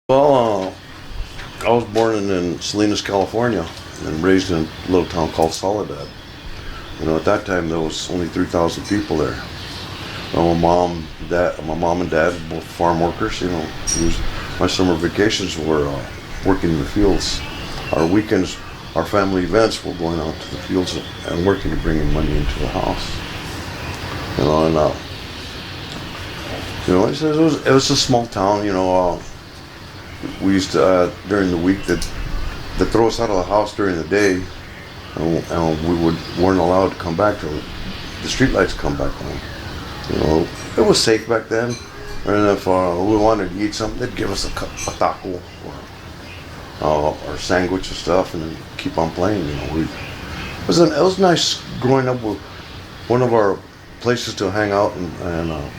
Well, I was born in Salinas, California, and raised in a little town called Soledad. At that time there was only 3,000 people there. My mom and dad were both farm workers. My summer vacations were working in the fields. Our weekends, our family events were going out to the fields and working to bring in money into the house. It was a small town. We used to during the week they'd throw us out of the house during the day, and we weren't allowed to come back till the streetlights come back on. It was safe back then. And if we wanted to eat something, they'd give us a taco or sandwich and stuff, and then keep on playing. It was nice growing up. With one of our places to hang out and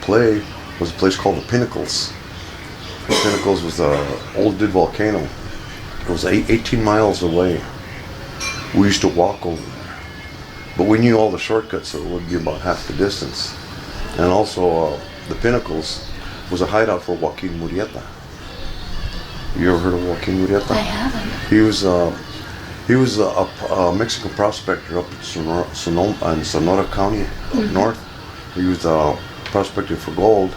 play was a place called the Pinnacles. The Pinnacles was an old dead volcano. It was 18 miles away. We used to walk over there, but we knew all the shortcuts, so it would be about half the distance. And also, the Pinnacles was a hideout for Joaquin Murrieta. You ever heard of Joaquin Murrieta? I haven't. He was a Mexican prospector up in Sonora County, up north. He was prospecting for gold,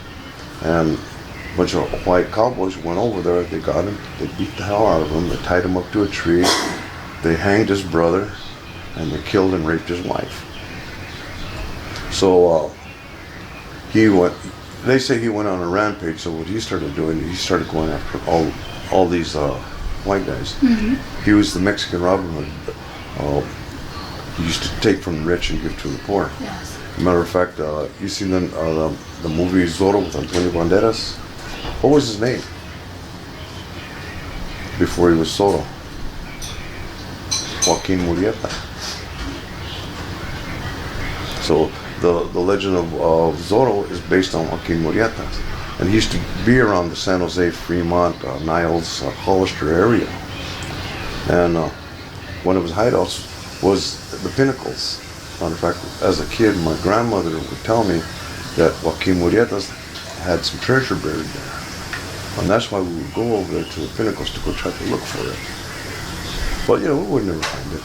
and a bunch of white cowboys went over there. They got him. They beat the hell out of him. They tied him up to a tree. They hanged his brother, and they killed and raped his wife. So they say he went on a rampage. So what he started doing, he started going after all these white guys. Mm-hmm. He was the Mexican Robin Hood. He used to take from the rich and give to the poor. Yes. Matter of fact, you seen the movie Zorro with Antonio Banderas? What was his name before he was Zorro? Joaquin Murrieta. So the legend of Zorro is based on Joaquin Murrieta, and he used to be around the San Jose, Fremont, Niles, Hollister area, and one of his hideouts was the Pinnacles. Matter of fact, as a kid, my grandmother would tell me that Joaquin Murrieta had some treasure buried there, and that's why we would go over there to the Pinnacles to go try to look for it. But we would never find it.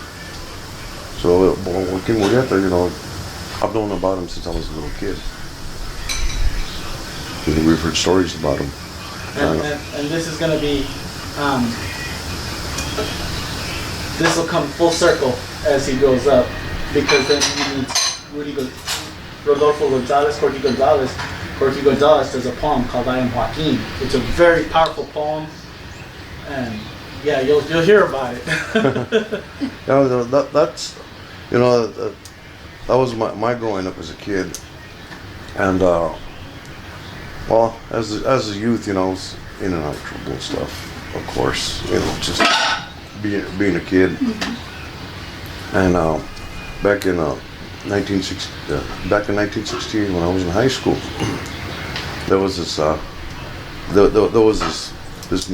So Joaquin Murrieta, I've known about him since I was a little kid. We've heard stories about him. And this is going to be, this will come full circle as he grows up, because then he meets Rodolfo Gonzales, Corky Gonzales. Corky Gonzales does a poem called I Am Joaquin. It's a very powerful poem, and yeah, you'll hear about it. That was my growing up as a kid, and as a youth, I was in and out of trouble and stuff. Of course, just being a kid. Mm-hmm. And back in 1916, when I was in high school, there was this this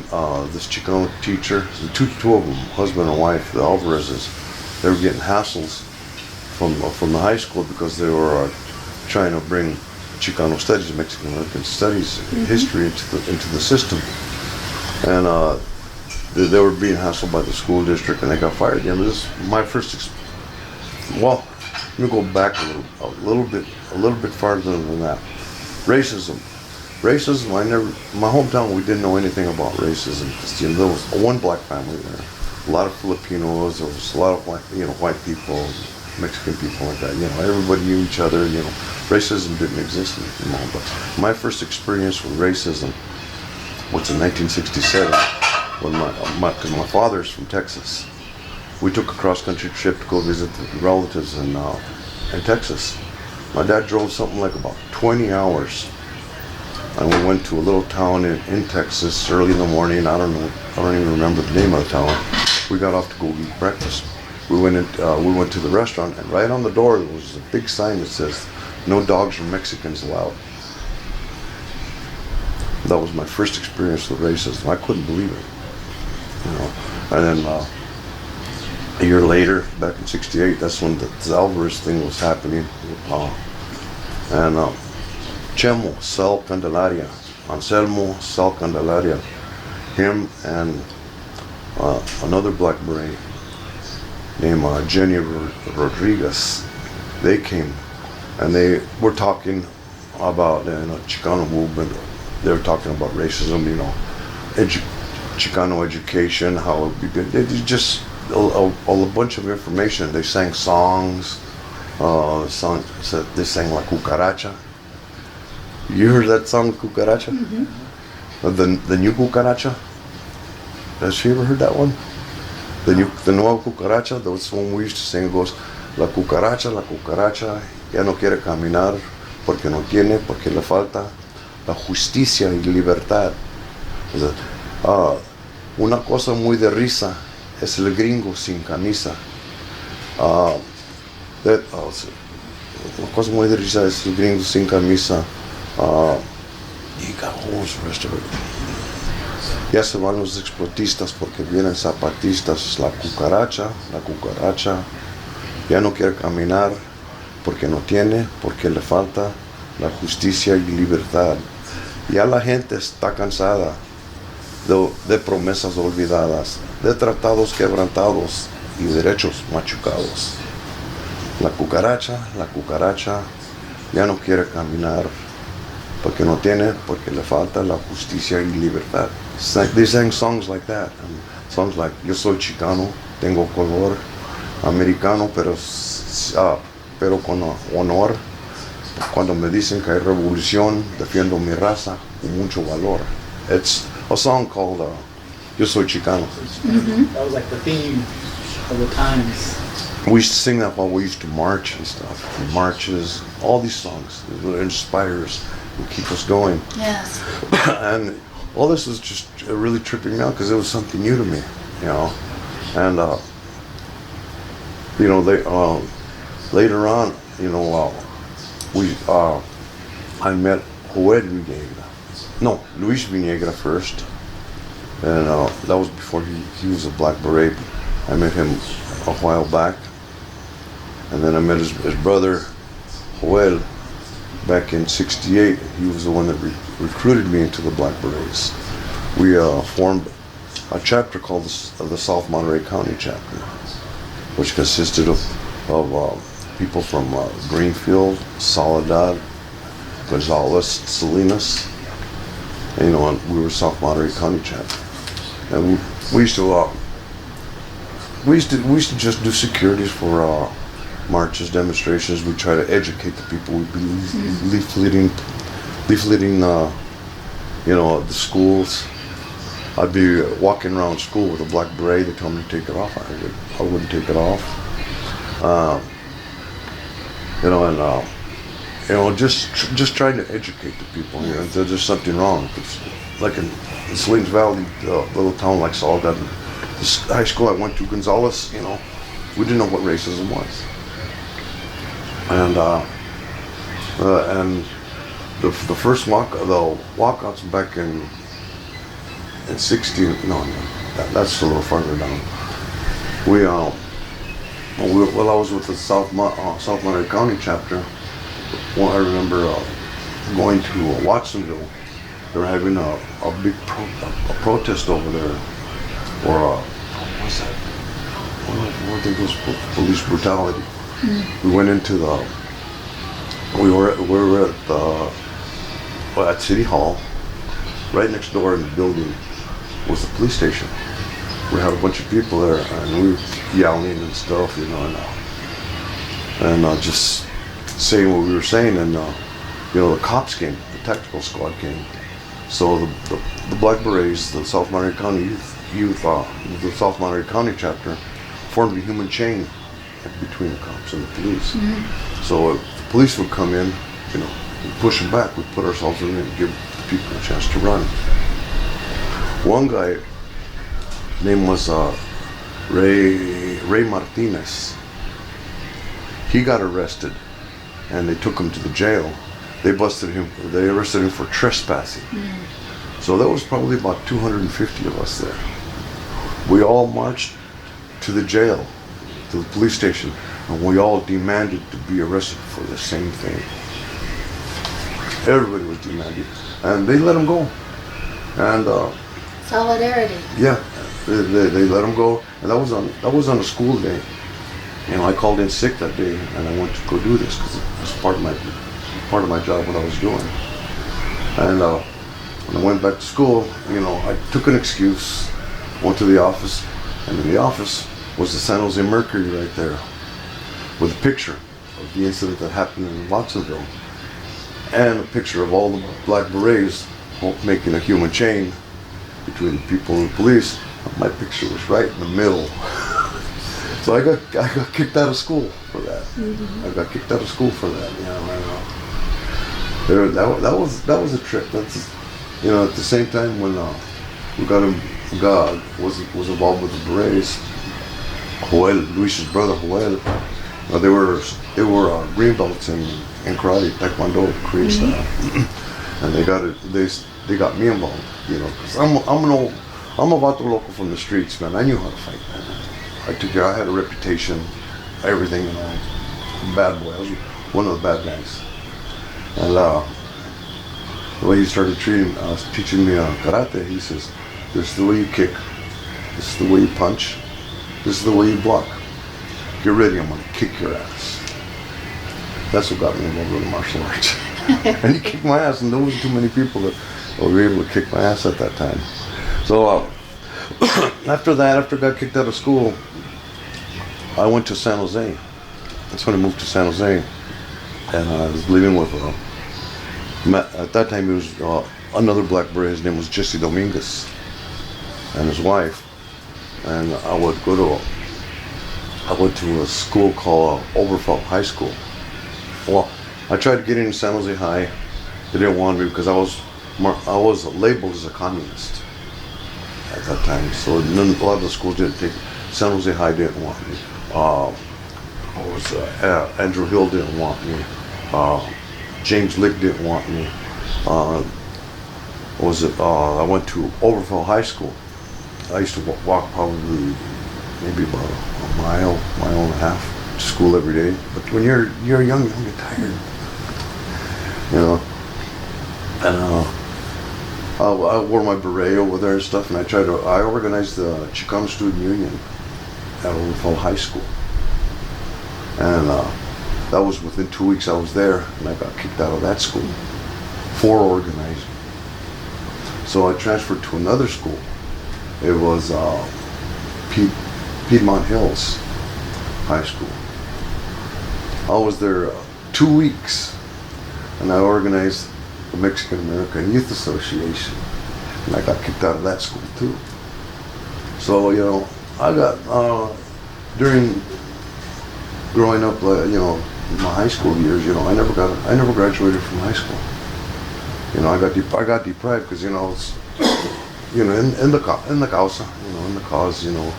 Chicano teacher, two of them, husband and wife, the Alvarezes. They were getting hassles from the high school because they were trying to bring Chicano studies, Mexican American studies, mm-hmm. history into the system, and they were being hassled by the school district, and they got fired. This is my first. Well, let me go back a little bit farther than that. Racism. My hometown, we didn't know anything about racism. There was one black family there, a lot of Filipinos, there was a lot of white people, Mexican people like that. Everybody knew each other. Racism didn't exist anymore. But my first experience with racism was in 1967, when because my father's from Texas. We took a cross-country trip to go visit relatives in Texas. My dad drove something like about 20 hours. And we went to a little town in Texas early in the morning. I don't even remember the name of the town. We got off to go eat breakfast. We went to the restaurant, and right on the door there was a big sign that says, "No dogs or Mexicans allowed." That was my first experience with racism. I couldn't believe it. And then a year later, back in '68, that's when the Alvarez thing was happening. And Chemo, Sal Candelaria, Anselmo, Sal Candelaria, him and another Black Beret named Jenny Rodriguez. They came and they were talking about Chicano movement. They were talking about racism, Chicano education, how it began. They did just a bunch of information. They sang songs. They sang La Cucaracha. You heard that song, Cucaracha? Mm-hmm. The new Cucaracha? Has she ever heard that one? The nueva Cucaracha, that's one we used to sing. It goes, la cucaracha, ya no quiere caminar porque no tiene, porque le falta la justicia y libertad. O sea, una cosa muy de risa es el gringo sin camisa. Una cosa muy de risa es el gringo sin camisa. Y what was the rest of it? Ya se van los explotistas porque vienen zapatistas. La cucaracha, ya no quiere caminar porque no tiene, porque le falta la justicia y libertad. Ya la gente está cansada de promesas olvidadas, de tratados quebrantados y derechos machucados. La cucaracha, ya no quiere caminar porque no tiene, porque le falta la justicia y libertad. They sang songs like that, songs like Yo soy Chicano, tengo color, americano, pero con honor. Cuando me dicen que hay revolución, defiendo mi raza con mucho valor. It's a song called Yo soy Chicano. Mm-hmm. That was like the theme of the times. We used to sing that while we used to march and stuff. Marches, all these songs. It inspires and keep us going. Yes. And all this was just really tripping me out because it was something new to me, And they later on, I met Joel Viniegra. No, Luis Viniegra first, and that was before he was a Black Beret. I met him a while back, and then I met his brother Joel back in '68. He was the one that recruited me into the Black Berets. We formed a chapter called the South Monterey County chapter, which consisted of people from Greenfield, Soledad, Gonzales, Salinas, and we were South Monterey County chapter, and we used to just do securities for marches, demonstrations. We try to educate the people. We'd be leafleting, the schools. I'd be walking around school with a black beret. They told me to take it off. I wouldn't take it off. Just trying to educate the people. That there's something wrong. It's like in Salinas Valley, little town like Soledad, this high school I went to, Gonzales. We didn't know what racism was. And the first walkouts back in 16. That's a little farther down. I was with the South Monterey County chapter. Well, I remember going to Watsonville. They were having a big protest over there, or what's that? I think it was police brutality. We went into we were at City Hall. Right next door in the building was the police station. We had a bunch of people there, and we were yelling and stuff, and just saying what we were saying. And the cops came, the tactical squad came. So the Black Berets, the South Monterey County the South Monterey County chapter, formed a human chain between the cops and the police. Mm-hmm. So if the police would come in, we'd push them back. We'd put ourselves in and give people a chance to run. One guy, name was Ray Martinez. He got arrested, and they took him to the jail. They arrested him for trespassing. So there was probably about 250 of us there. We all marched to the jail, to the police station, and we all demanded to be arrested for the same thing. Everybody was demanding, and they let him go. And Solidarity. Yeah, they let him go, and that was on a school day. You know, I called in sick that day, and I went to go do this because it was part of my job, what I was doing. And when I went back to school, you know, I took an excuse, went to the office, and in the office was the San Jose Mercury right there, with a picture of the incident that happened in Watsonville, and a picture of all the Black Berets making a human chain between the people and the police. My picture was right in the middle. So I got kicked out of school for that. I got kicked out of school for that. You know, that was a trip. That's, you know, at the same time when God was involved with the Berets. Joel, Luis's brother Joel, they were green belts in karate, taekwondo, Korean style, and they got me involved. You know, because I'm a vato loco from the streets, man. I knew how to fight, man. I had a reputation, everything, you know, bad boy. I was one of the bad guys. And the way he started teaching me karate, he says, this is the way you kick, this is the way you punch, this is the way you block. Get ready, I'm gonna kick your ass. That's what got me involved with the martial arts. And he kicked my ass, and there wasn't too many people that were able to kick my ass at that time. So after I got kicked out of school, I went to San Jose. That's when I moved to San Jose, and I was living with at that time he was another Black Beret. His name was Jesse Dominguez, and his wife. And I went to a school called Oberfeld High School. Well, I tried to get into San Jose High. They didn't want me because I was labeled as a communist at that time. So a lot of the schools didn't take. San Jose High didn't want me. Andrew Hill didn't want me. James Lick didn't want me. I went to Oberfeld High School. I used to walk probably maybe about a mile and a half to school every day. But when you're young, you get tired, you know. And I wore my beret over there and stuff, and I organized the Chicano Student Union at Oberfeld High School. And that was within 2 weeks I was there, and I got kicked out of that school for organizing. So I transferred to another school. It was Piedmont Hills High School. I was there 2 weeks, and I organized the Mexican American Youth Association, and I got kicked out of that school too. So, you know, I got during growing up, you know, my high school years, you know, I never graduated from high school. You know, I got deprived because, you know, it's, you know, in the causa, you know, in the cause, you know,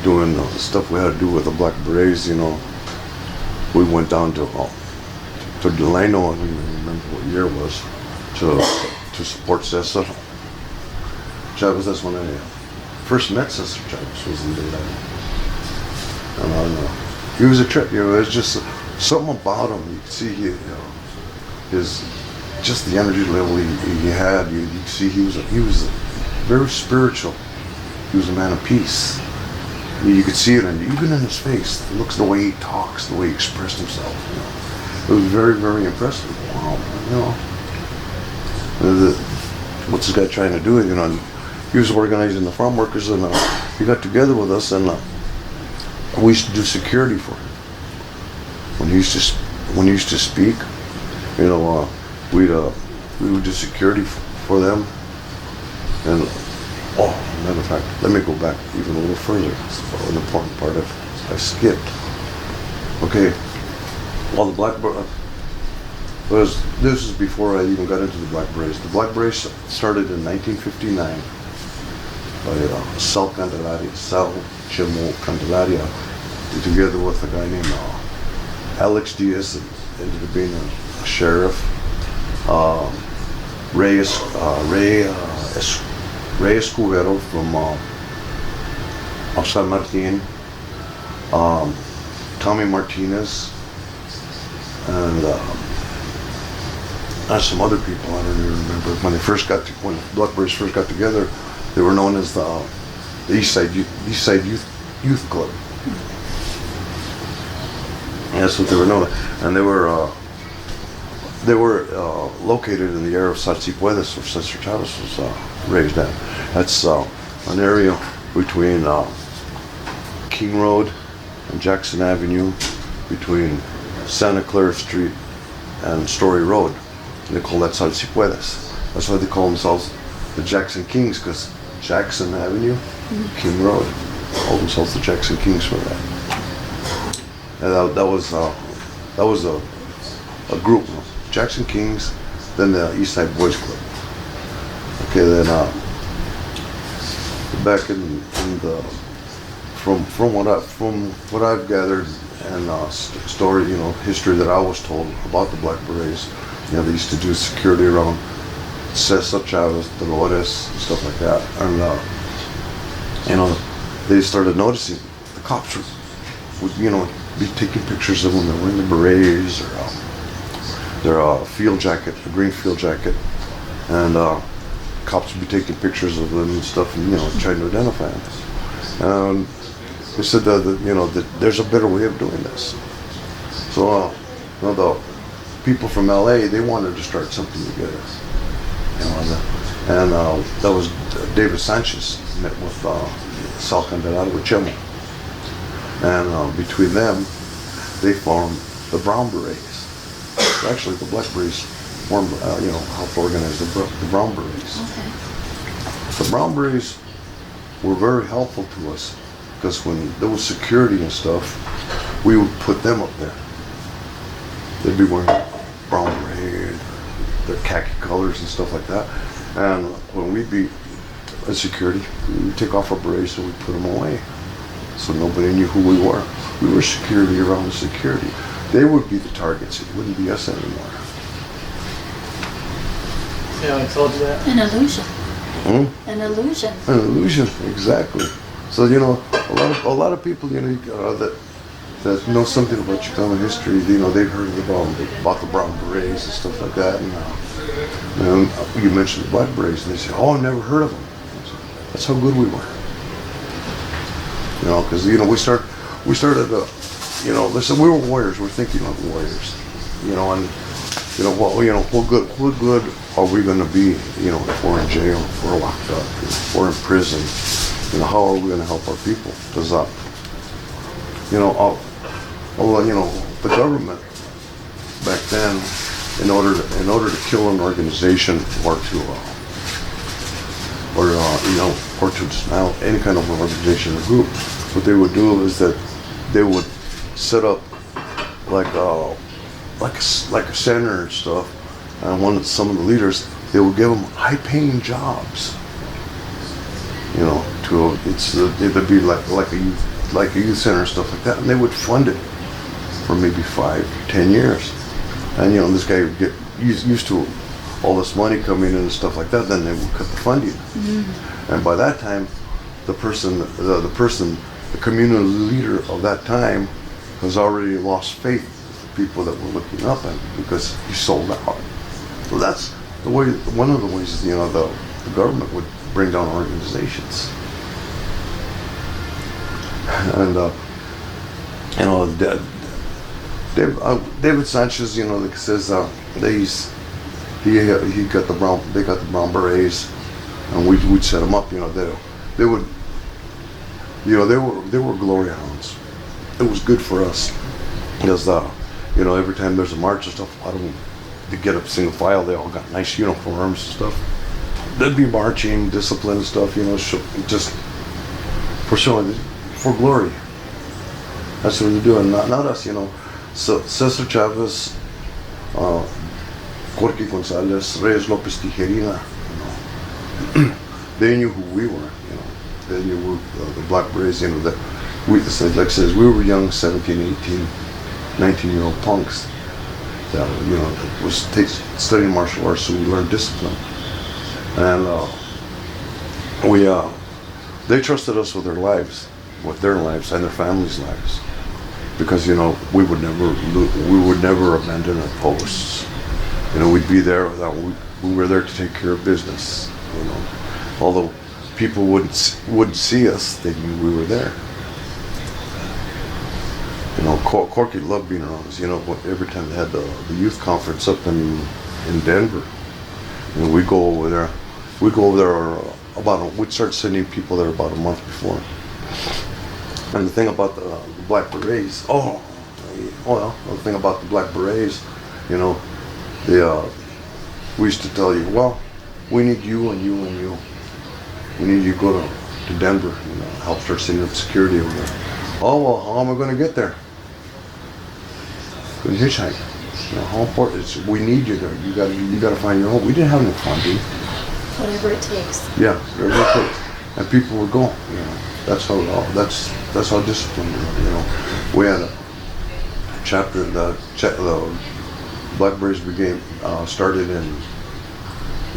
doing stuff we had to do with the Black Berets, you know. We went down to Delano, I don't even remember what year it was, to support Cesar Chavez. That's when I first met Cesar Chavez, was in Delano. And I don't know, he was a trip, you know. It was just something about him. You could see, you know, just the energy level he had. You could see he was very spiritual. He was a man of peace. You could see it, and even in his face, the looks, the way he talks, the way he expressed himself. You know, it was very, very impressive. Wow, you know, what's this guy trying to do? You know, and he was organizing the farm workers, and he got together with us, and we used to do security for him. When he used to speak, you know, we would do security for them. And matter of fact, let me go back even a little further. It's an important part I skipped. Okay, well, the Black Berets, this is before I even got into the Black Berets. The Black Berets started in 1959 by Sal Chemo Candelaria, together with a guy named Alex Diaz, that ended up being a sheriff. Ray Escudero from San Martin, Tommy Martinez, and some other people, I don't even remember. When when Black Berets first got together, they were known as the East Side Youth Club. And that's what they were known as. And they were located in the area of Sal Si Puedes, where Cesar Chavez was raised at. That's an area between King Road and Jackson Avenue, between Santa Clara Street and Story Road. And they call that Sal Si Puedes. That's why they call themselves the Jackson Kings, because Jackson Avenue, King Road, call themselves the Jackson Kings for that. And that was a group, Jackson Kings, then the East Side Boys Club. Okay, then back in the from what I've gathered and story, history that I was told about the Black Berets, they used to do security around Cesar Chavez, Dolores, and stuff like that, and they started noticing the cops would be taking pictures of them. They're wearing the berets or their field jacket, a green field jacket, and cops would be taking pictures of them and stuff, and trying to identify them. And they said that there's a better way of doing this. So the people from LA, they wanted to start something together. And that was David Sanchez met with Sal Candelaria with Chemo. And between them, they formed the Brown Berets. Actually, the Black Berets formed, helped organize the Brown Berets. Okay. The Brown Berets were very helpful to us, because when there was security and stuff, we would put them up there. They'd be wearing brown beret, their khaki colors and stuff like that. And when we'd be in security, we'd take off our berets and we'd put them away, so nobody knew who we were. We were security around the security. They would be the targets. It wouldn't be us anymore. Yeah, I told you that. An illusion. Hmm? An illusion. An illusion, exactly. So a lot of people that know something about Chicano history, they've heard about the Brown Berets and stuff like that. And you mentioned the Black Berets, and they say, "Oh, I never heard of them." That's how good we were. Because we started. Listen, we were warriors. We're thinking like warriors. What good are we going to be? If we're in jail, if we're locked up, if we're in prison. How are we going to help our people? Because, the government back then, in order to kill an organization or to dismantle any kind of organization or group, what they would do is that they would set up like a center and stuff, and some of the leaders, they would give them high-paying jobs. It'd be like a youth center and stuff like that, and they would fund it for maybe 5-10 years. And this guy would get used to all this money coming in and stuff like that. Then they would cut the funding, and by that time, the community leader of that time has already lost faith with the people that were looking up at him, because he sold out. So that's the way. One of the ways the government would bring down organizations. And David Sanchez, like says, they got the Brown Berets, and we'd set them up. They were glory hounds. It was good for us, because every time there's a march and stuff, a lot of them, they get up single file. They all got nice uniforms and stuff. They'd be marching, discipline and stuff, just for showing, for glory. That's what they're doing, not us, So Cesar Chavez, Corky, Gonzales, Reyes Lopez Tijerina, they knew who we were, They knew the Black Berets, that like I said, we were young 17, 18, 19-year-old punks that, was studying martial arts, so we learned discipline. And they trusted us with their lives and their families' lives, because we would never abandon our posts. You know, we'd be there. We were there to take care of business. You know, although people wouldn't see us, they knew we were there. You know, Corky loved being around us. You know, every time they had the youth conference up in Denver, you know, we'd go over there. We'd start sending people there about a month before. And the thing about the Black Berets, the thing about the Black Berets, you know, we used to tell you, well, we need you and you and you. We need you to go to Denver, you know, help start setting up security over there. Oh, well, how am I going to get there? Couldn't hitchhike. You know, how important is we need you there. You got to find your own. We didn't have no funding. Whatever it takes. Yeah, whatever it takes. And people would go. You know, that's how disciplined we were. You know, we had a chapter. The Black Berets Brigade started in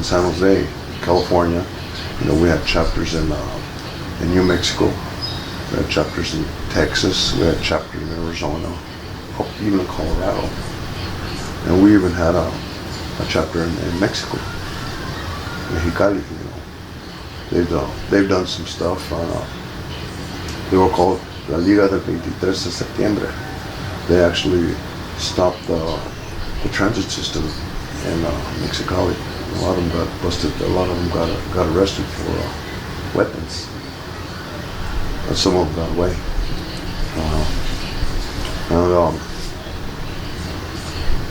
San Jose, California. You know, we had chapters in New Mexico. We had chapters in Texas. We had chapters in Arizona, even in Colorado. And we even had a chapter in Mexico, Mexicali. You know, they've done some stuff. They were called La Liga del 23 de Septiembre. They actually stopped the transit system in Mexicali. A lot of them got busted. A lot of them got arrested for weapons. And some of them got away.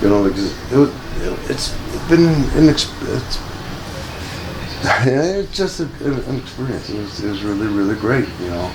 You know, it's just an experience. It was really, really great. You know,